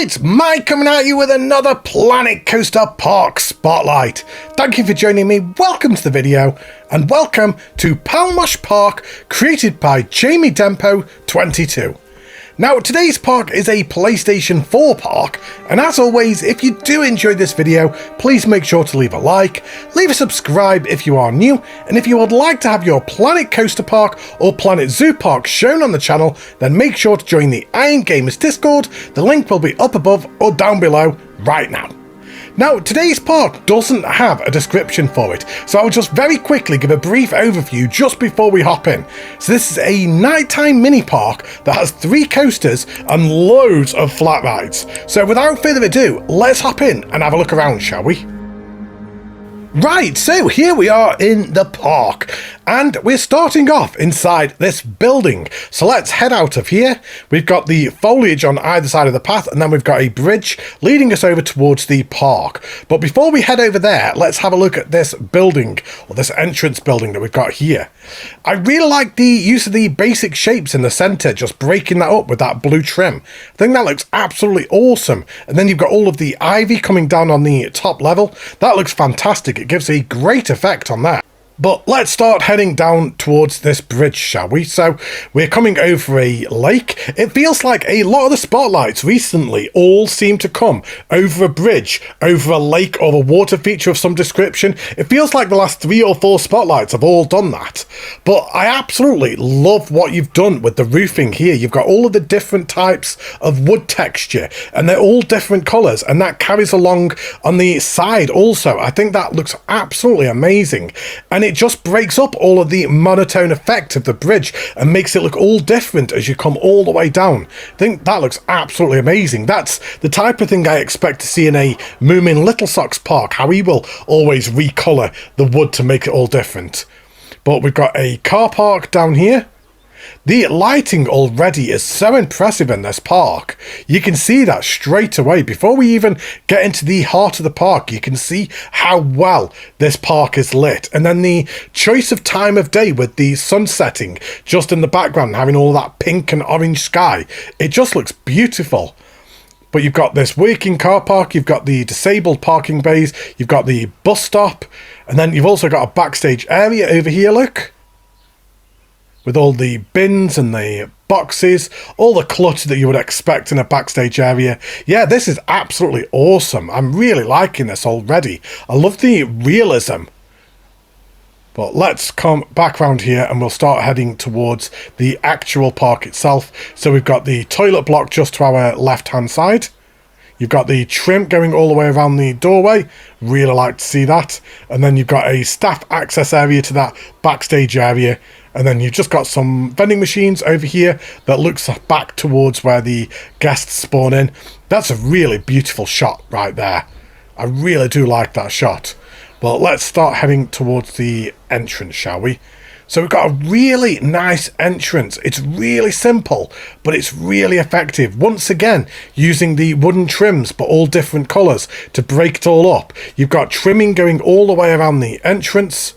It's Mike coming at you with another Planet Coaster Park Spotlight. Thank you for joining me, welcome to the video, and welcome to Palmosh Park, created by Jamie Dempo 22. Now, today's park is a PlayStation 4 park, and as always, if you do enjoy this video, please make sure to leave a like, leave a subscribe if you are new, and if you would like to have your Planet Coaster Park or Planet Zoo Park shown on the channel, then make sure to join the Iron Gamers Discord. The link will be up above or down below right now. Now, today's park doesn't have a description for it, so I'll just very quickly give a brief overview just before we hop in. So this is a nighttime mini park that has 3 coasters and loads of flat rides. So without further ado, let's hop in and have a look around, shall we? Right, so here we are in the park, and we're starting off inside this building. So let's head out of here. We've got the foliage on either side of the path, and then we've got a bridge leading us over towards the park. But before we head over there, let's have a look at this building, or this entrance building that we've got here. I really like the use of the basic shapes in the centre, just breaking that up with that blue trim. I think that looks absolutely awesome. And then you've got all of the ivy coming down on the top level. That looks fantastic. It gives a great effect on that. But let's start heading down towards this bridge, shall we? So we're coming over a lake. It feels like a lot of the spotlights recently all seem to come over a bridge, over a lake, or a water feature of some description. It feels like the last 3 or 4 spotlights have all done that. But I absolutely love what you've done with the roofing here. You've got all of the different types of wood texture, and they're all different colours, and that carries along on the side also. I think that looks absolutely amazing. And it just breaks up all of the monotone effect of the bridge and makes it look all different as you come all the way down. I think that looks absolutely amazing. That's the type of thing I expect to see in a Moomin Little Socks park, how he will always recolour the wood to make it all different. But we've got a car park down here. The lighting already is so impressive in this park. You can see that straight away. Before we even get into the heart of the park, you can see how well this park is lit. And then the choice of time of day with the sun setting just in the background, having all that pink and orange sky. It just looks beautiful. But you've got this working car park, you've got the disabled parking bays, you've got the bus stop, and then you've also got a backstage area over here, look. With all the bins and the boxes, all the clutter that you would expect in a backstage area. Yeah, this is absolutely awesome. I'm really liking this already. I love the realism. But let's come back around here and we'll start heading towards the actual park itself. So we've got the toilet block just to our left-hand side. You've got the trim going all the way around the doorway. Really like to see that. And then you've got a staff access area to that backstage area. And then you've just got some vending machines over here that looks back towards where the guests spawn in. That's a really beautiful shot right there. I really do like that shot. But let's start heading towards the entrance, shall we? So we've got a really nice entrance. It's really simple, but it's really effective. Once again, using the wooden trims, but all different colours to break it all up. You've got trimming going all the way around the entrance.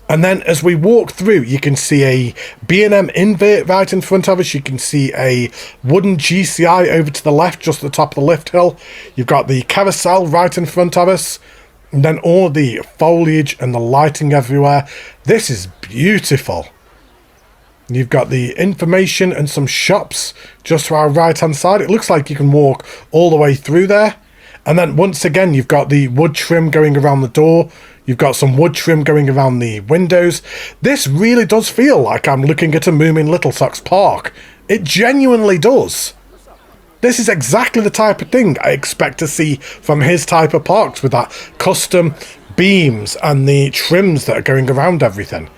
And then as we walk through, you can see a B&M Inverted right in front of us. You can see a wooden GCI over to the left, just at the top of the lift hill. You've got the carousel right in front of us. And then all the foliage and the lighting everywhere. This is beautiful. You've got the information and some shops just to our right hand side. It looks like you can walk all the way through there. And then once again, you've got the wood trim going around the door. You've got some wood trim going around the windows. This really does feel like I'm looking at a Moomin Little Socks park. It genuinely does. This is exactly the type of thing I expect to see from his type of parks, with that custom beams and the trims that are going around everything.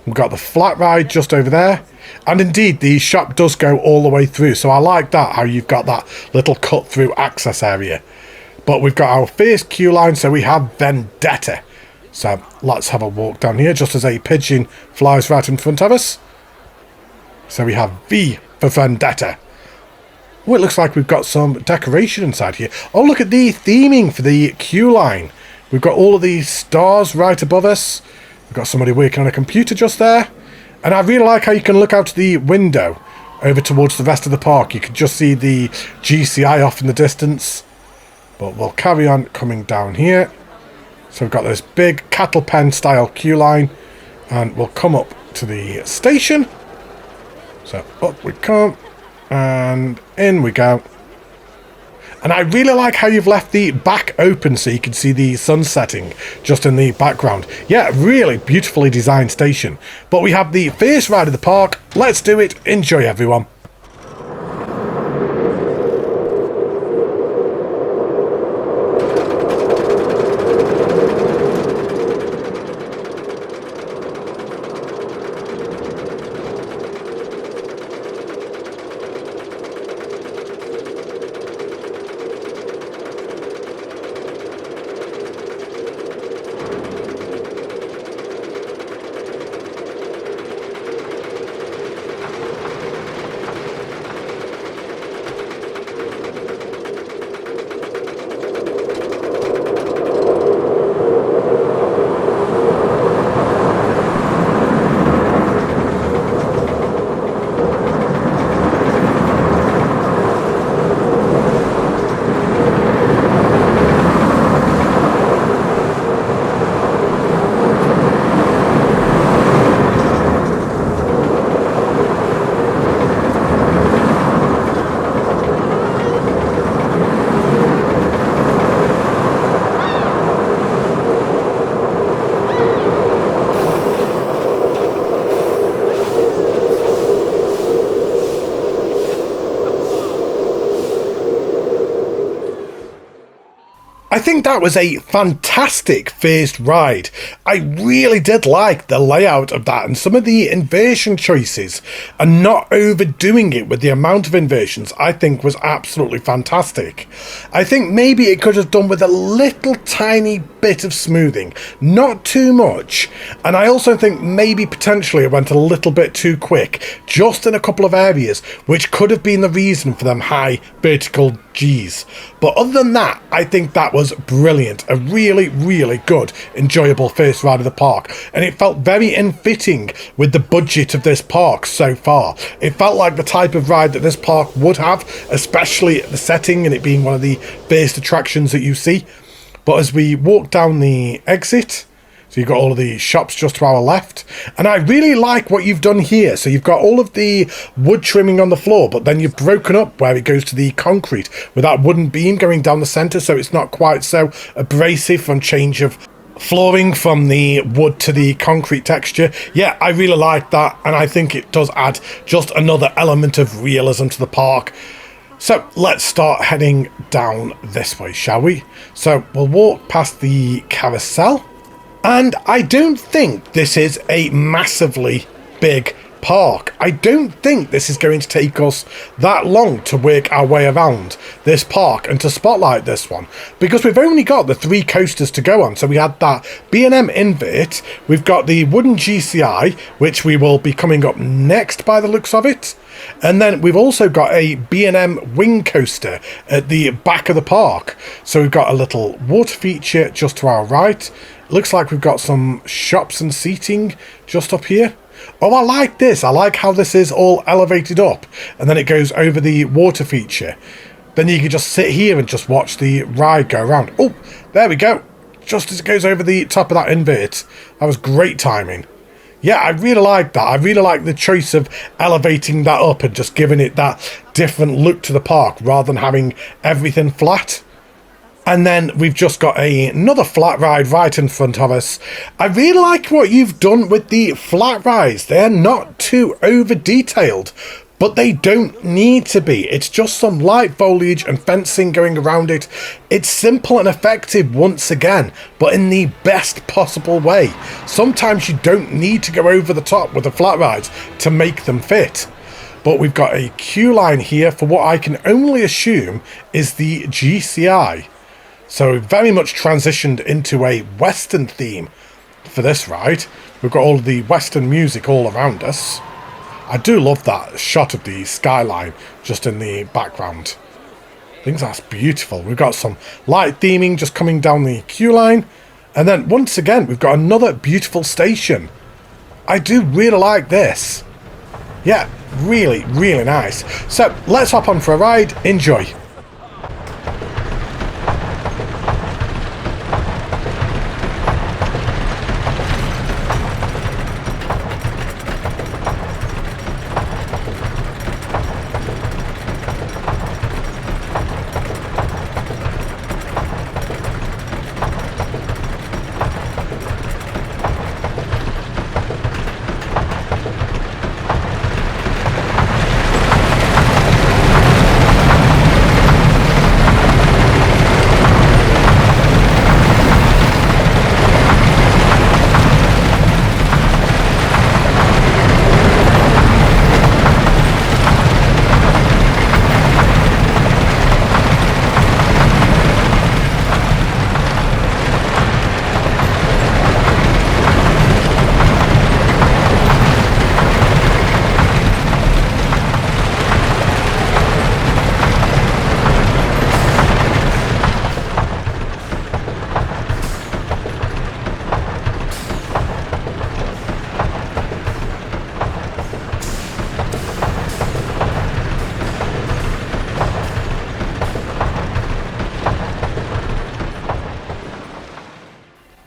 We've got the flat ride just over there. And indeed, the shop does go all the way through. So I like that, how you've got that little cut through access area. But we've got our first queue line, so we have Vendetta. So let's have a walk down here just as a pigeon flies right in front of us. So we have V for Vendetta. Oh, it looks like we've got some decoration inside here. Oh, look at the theming for the queue line. We've got all of these stars right above us. We've got somebody working on a computer just there. And I really like how you can look out the window over towards the rest of the park. You can just see the GCI off in the distance. But we'll carry on coming down here. So we've got this big cattle pen style queue line. And we'll come up to the station. So up we come. And in we go. And I really like how you've left the back open so you can see the sun setting just in the background. Yeah, really beautifully designed station. But we have the first ride of the park. Let's do it. Enjoy, everyone. I think that was a fantastic first ride. I really did like the layout of that and some of the inversion choices, and not overdoing it with the amount of inversions I think was absolutely fantastic. I think maybe it could have done with a little tiny bit of smoothing, not too much, and I also think maybe potentially it went a little bit too quick, just in a couple of areas, which could have been the reason for them high vertical G's. But other than that, I think that was brilliant. A really, really good, enjoyable first ride of the park. And it felt very in fitting with the budget of this park so far. It felt like the type of ride that this park would have, especially the setting and it being one of the first attractions that you see. But as we walk down the exit, so you've got all of the shops just to our left. And I really like what you've done here. So you've got all of the wood trimming on the floor, but then you've broken up where it goes to the concrete with that wooden beam going down the centre, so it's not quite so abrasive from change of flooring from the wood to the concrete texture. Yeah, I really like that, and I think it does add just another element of realism to the park. So let's start heading down this way, shall we? So we'll walk past the carousel. And I don't think this is a massively big park. I don't think this is going to take us that long to work our way around this park and to spotlight this one, because we've only got the 3 coasters to go on. So we had that B&M Invert, we've got the wooden GCI, which we will be coming up next by the looks of it, and then we've also got a B&M Wing Coaster at the back of the park. So we've got a little water feature just to our right. Looks like we've got some shops and seating just up here. Oh, I like this. I like how this is all elevated up and then it goes over the water feature. Then you can just sit here and just watch the ride go around. Oh, there we go. Just as it goes over the top of that invert. That was great timing. Yeah, I really like that. I really like the choice of elevating that up and just giving it that different look to the park rather than having everything flat. And then we've just got another flat ride right in front of us. I really like what you've done with the flat rides. They're not too over detailed, but they don't need to be. It's just some light foliage and fencing going around it. It's simple and effective once again, but in the best possible way. Sometimes you don't need to go over the top with the flat rides to make them fit. But we've got a queue line here for what I can only assume is the GCI. So we've very much transitioned into a Western theme for this ride. We've got all of the Western music all around us. I do love that shot of the skyline just in the background. I think that's beautiful. We've got some light theming just coming down the queue line. And then once again, we've got another beautiful station. I do really like this. Yeah, really, really nice. So let's hop on for a ride. Enjoy.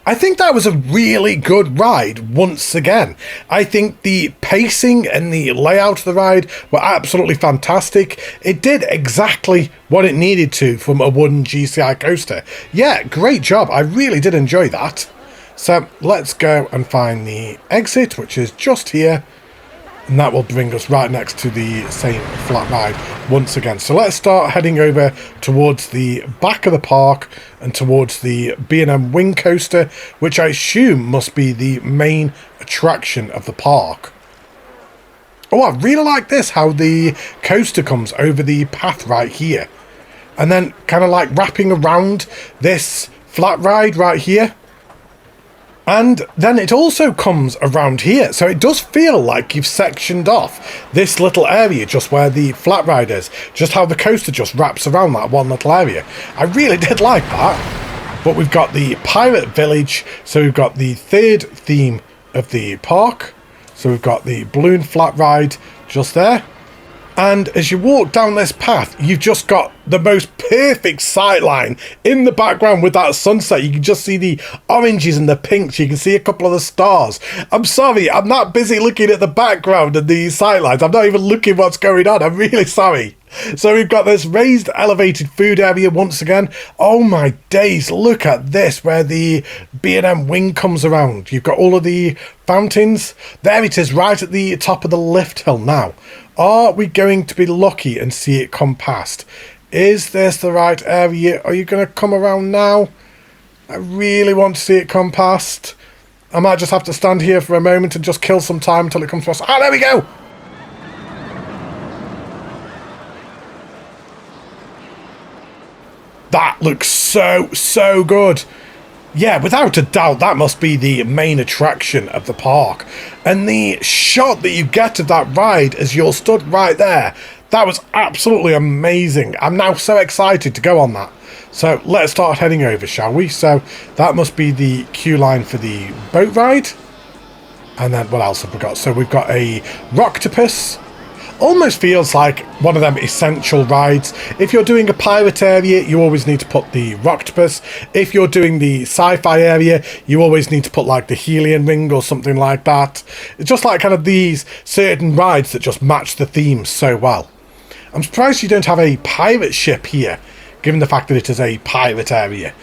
I think that was a really good ride once again. I think the pacing and the layout of the ride were absolutely fantastic. It did exactly what it needed to from a wooden GCI coaster. Yeah, great job. I really did enjoy that. So let's go and find the exit, which is just here. And that will bring us right next to the same flat ride once again. So let's start heading over towards the back of the park and towards the B&M Wing Coaster, which I assume must be the main attraction of the park. Oh, I really like this, how the coaster comes over the path right here. And then kind of like wrapping around this flat ride right here. And then it also comes around here, so it does feel like you've sectioned off this little area just where the flat ride is, just how the coaster just wraps around that one little area. I really did like that. But we've got the Pirate Village, so we've got the third theme of the park. So we've got the balloon flat ride just there. And as you walk down this path, you've just got the most perfect sightline in the background with that sunset. You can just see the oranges and the pinks. You can see a couple of the stars. I'm sorry, I'm not busy looking at the background and the sightlines. I'm not even looking what's going on. I'm really sorry. So we've got this raised elevated food area once again. Oh my days, look at this, where the B&M Wing comes around. You've got all of the fountains. There it is, right at the top of the lift hill now. Are we going to be lucky and see it come past? Is this the right area? Are you going to come around now? I really want to see it come past. I might just have to stand here for a moment and just kill some time until it comes past. Ah, there we go! That looks so good. Yeah, without a doubt, that must be the main attraction of the park. And the shot that you get of that ride as you're stood right there, that was absolutely amazing. I'm now so excited to go on that. So let's start heading over, shall we? So that must be the queue line for the boat ride. And then what else have we got? So we've got a Rocktopus. Almost feels like one of them essential rides. If you're doing a pirate area, you always need to put the Rocktopus. If you're doing the sci-fi area, you always need to put like the Helium Ring or something like that. It's just like kind of these certain rides that just match the themes so well. I'm surprised you don't have a pirate ship here, given the fact that it is a pirate area.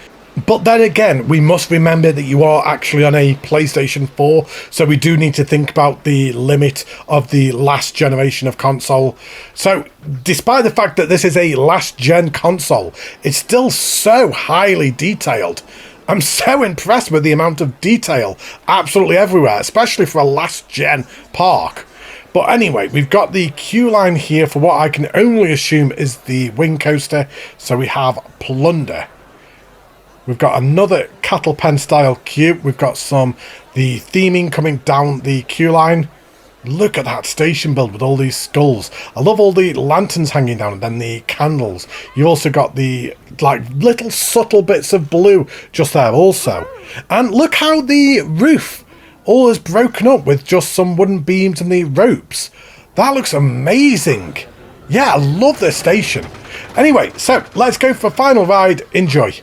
But then again, we must remember that you are actually on a PlayStation 4, so we do need to think about the limit of the last generation of console. So, despite the fact that this is a last-gen console, it's still so highly detailed. I'm so impressed with the amount of detail absolutely everywhere, especially for a last-gen park. But anyway, we've got the queue line here for what I can only assume is the Wing Coaster, so we have Plunder. We've got another cattle pen style queue. We've got the theming coming down the queue line. Look at that station build with all these skulls. I love all the lanterns hanging down and then the candles. You've also got the like little subtle bits of blue just there also. And look how the roof all is broken up with just some wooden beams and the ropes. That looks amazing. Yeah, I love this station. Anyway, so let's go for final ride. Enjoy.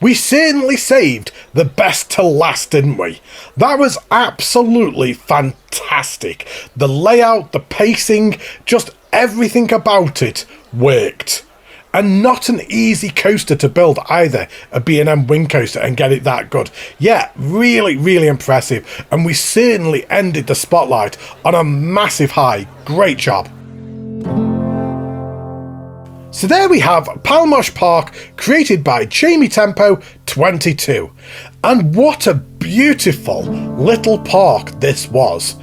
We certainly saved the best to last, didn't we? That was absolutely fantastic. The layout, the pacing, just everything about it worked. And not an easy coaster to build either, a B&M Wing Coaster, and get it that good. Yeah, really, really impressive. And we certainly ended the spotlight on a massive high. Great job. So there we have Palmosh Park, created by Jamie Tempo 22. And what a beautiful little park this was.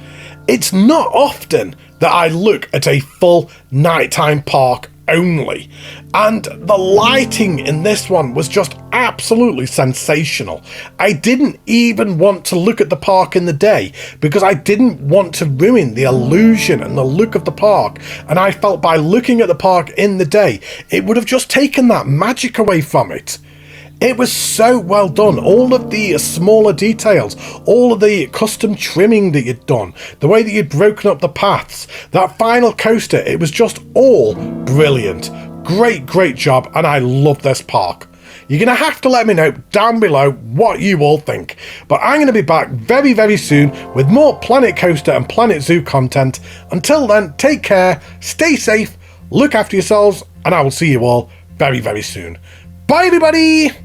It's not often that I look at a full nighttime park only, and the lighting in this one was just absolutely sensational. I didn't even want to look at the park in the day because I didn't want to ruin the illusion and the look of the park, and I felt by looking at the park in the day it would have just taken that magic away from it. It was so well done. All of the smaller details, all of the custom trimming that you'd done, the way that you'd broken up the paths, that final coaster, it was just all brilliant. Great job, and I love this park. You're going to have to let me know down below what you all think. But I'm going to be back very soon with more Planet Coaster and Planet Zoo content. Until then, take care, stay safe, look after yourselves, and I will see you all very soon. Bye everybody!